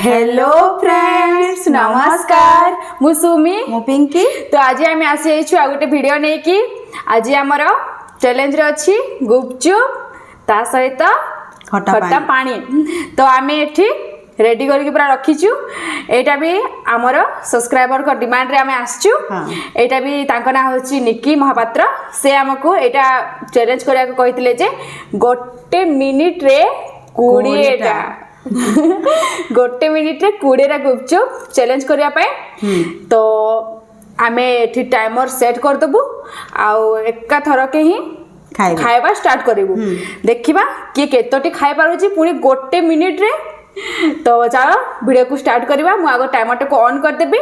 Hello friends नमस्कार मु सुमी मु पिंकी। तो आज आम आसी आ गोटे वीडियो नहीं कि आज आमर चैलेंज रे अछि गुपचुप ता सहित खट्टा पानी। तो आम एठी रेडी करके पूरा रखीचु। एटा भी आमर सब्सक्राइबर को डिमांड रे आम आसचु। एटा भी तांको ना होची निक्की महापात्र। से हमको एटा चैलेंज करिया को कहितले जे गोटे मिनिट रे 20 टा गोटे मिनिट रे 20 टा गुपचुप चैलेंज करिया पाए। तो आमे एठी टाइमर सेट कर दबु आउ एका थर के ही खाइबा स्टार्ट करिवु। देखिबा कि केतोटी खाइ पारुची पुनी गोटे मिनिट रे। तो चलो वीडियो को स्टार्ट करिबा। मु आगो टाइमर को ऑन कर देबी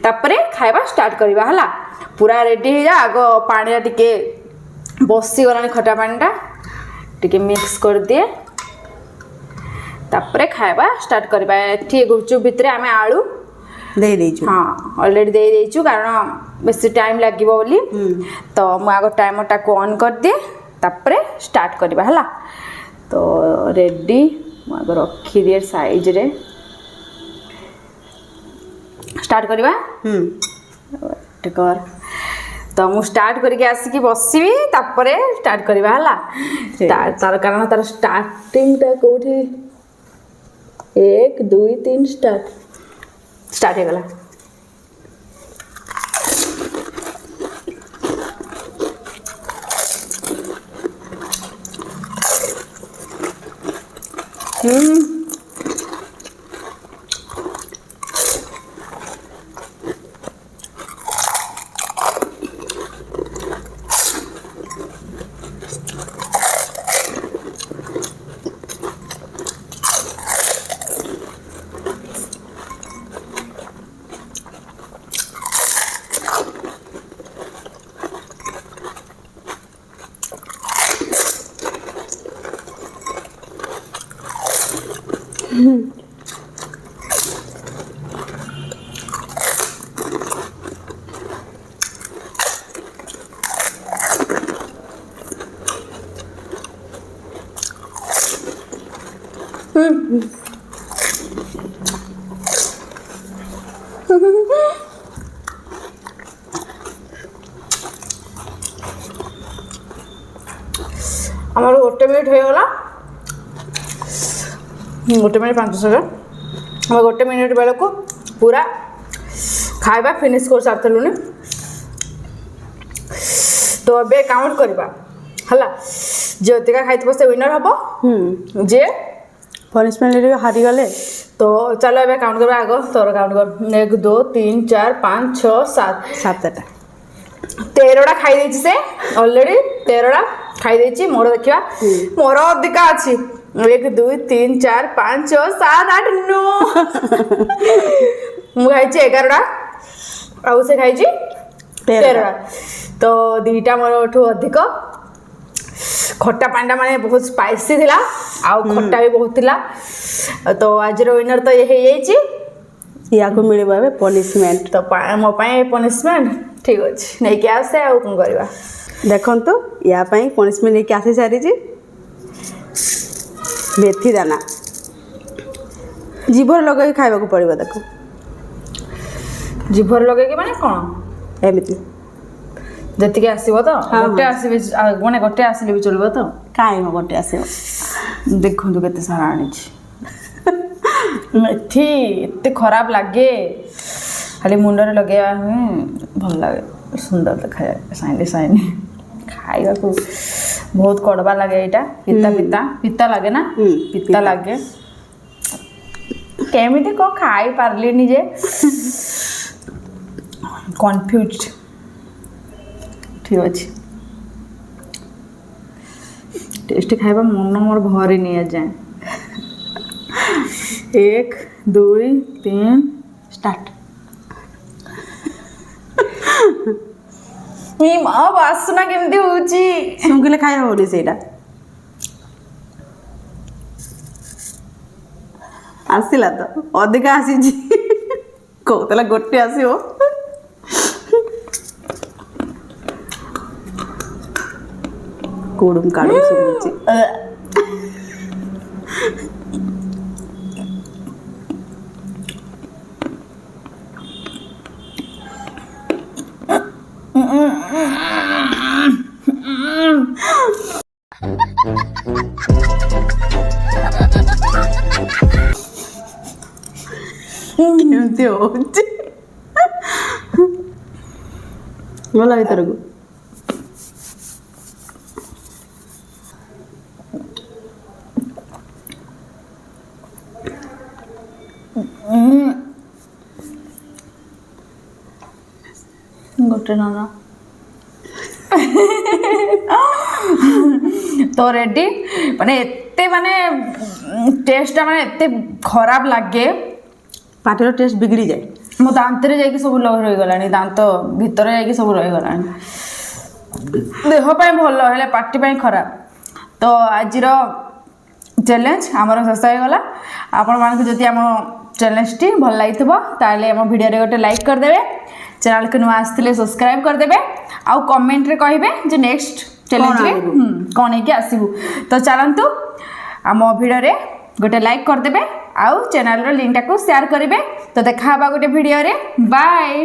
तापरे खाइबा स्टार्ट करिबा हला। पूरा रेडी हो जा। आगो पानी टिके बसी गलानी खटा पानी टा टिके मिक्स कर दिए तापरे खाइबा स्टार्ट करिबा। एठी गुपचुप भितरे आमे आलू दे देइछु। हां ऑलरेडी दे देइछु कारण बेसी टाइम लागिबो बोली। तो मु आगो टाइमर टा को ऑन कर दिए तापरे स्टार्ट करिबा हला। तो रेडी मु आगो रखी दिए साइज रे स्टार्ट करिबा। टिकर तो मु स्टार्ट करके आसिकी बसबी तापरे स्टार्ट करिबा हला। तार कारण तार स्टार्टिंग टा कोठी 1 2 3 स्टार्ट हो गला। हमारे गोटे मिनिट हो गला। गोटे मिनिट 5 सेकेंड। हम गोटे मिनिट बेल को पूरा खाइबा फिनिश कर सारलुनि। तो अबे काउंट करबा हला। जे अधिका खाइतबो से विनर हबो। जे पनिशमेंट ले हारी गले। तो चलो अबे काउंट करबा। आगो तोर काउंट कर 1 2 3 4 5 6 7 टा 13 टा खाई देछि से ऑलरेडी 13 टा खाई देछि। मोर देखिबा मोर अधिका अछि 1 2 3 4 5 6 7 8 9 मु खाइछि 11 टा आउ से खाइछि 13 टा। तो दीटा मोरठू अधिक। खट्टा पांडा माने बहुत स्पाइसी थिला आउ खट्टा भी बहुत थिला। तो आज रो विनर तो ये हे जाइछि। या को मिलबा बे पनिशमेंट। तो मो पाए पनिशमेंट ठीक अछि नै के आसे आ कोन करबा। देखन तो या पाई पनिशमेंट नै के आसे सारी जी मेथी दाना जीभर लगे खाइबा को पड़िबो। देखो जीभर लगे के माने कोन एमिति जति आसो तो गोटे आसबे माने गोटे आसले भी चलबो। तो काई म गोटे आसे देखो तो केते सारा आनी मेथी एते खराब लागे। खाली मुंडरे लगेया भल लागे सुंदर देखा साइने साइने खाइबा को बहुत कड़वा लागे। एटा पिता पिता पिता लागे ना पिता लागे। केमिति को खाई पारलिनी जे कंफ्यूज्ड। ठीक अछि टेस्ट खाइबा मन मोर भरी नहीं जाए। 1 2 3 स्टार्ट। मी मां वासना केमती होची सुंगिले खाइ होली सेटा आसिला तो अधिक आसी जी कोतला गोटे आसीओ। कोडुम काडुम सुमुची କେମିତି ହଉଛି ଭଲ ଭିତରକୁ ଗୋଟେ ନାନା ତ ରେଡି ମାନେ ଏତେ ମାନେ ଟେଷ୍ଟଟା ମାନେ ଏତେ ଖରାପ ଲାଗେ ପାଟିର ଟେଷ୍ଟ ବିଗିଡ଼ି ଯାଏ ମୋ ଦାନ୍ତରେ ଯାଇକି ସବୁ ରହିଗଲାଣି ଦାନ୍ତ ଭିତରେ ଯାଇକି ସବୁ ରହିଗଲାଣି ଦେହ ପାଇଁ ଭଲ ହେଲେ ପାଟି ପାଇଁ ଖରାପ ତ ଆଜିର ଚ୍ୟାଲେଞ୍ଜ ଆମର ଶେଷ ହେଇଗଲା ଆପଣମାନଙ୍କୁ ଯଦି ଆମ ଚ୍ୟାଲେଞ୍ଜଟି ଭଲ ଲାଗିଥିବ ତାହେଲେ ଆମ ଭିଡ଼ିଓରେ ଗୋଟେ ଲାଇକ୍ କରିଦେବେ ଚ୍ୟାନେଲକୁ ନୂଆ ଆସିଥିଲେ ସବସ୍କ୍ରାଇବ୍ କରିଦେବେ ଆଉ କମେଣ୍ଟରେ କହିବେ ଯେ ନେକ୍ସଟ ଚ୍ୟାଲେଞ୍ଜରେ କ'ଣ ହେଇକି ଆସିବୁ ତ ଚାଲନ୍ତୁ ଆମ ଭିଡ଼ିଓରେ ଗୋଟେ ଲାଇକ୍ କରିଦେବେ ଆଉ ଚ୍ୟାନେଲର ଲିଙ୍କଟାକୁ ସେୟାର କରିବେ ତ ଦେଖା ହେବା ଗୋଟେ ଭିଡ଼ିଓରେ ବାଏ।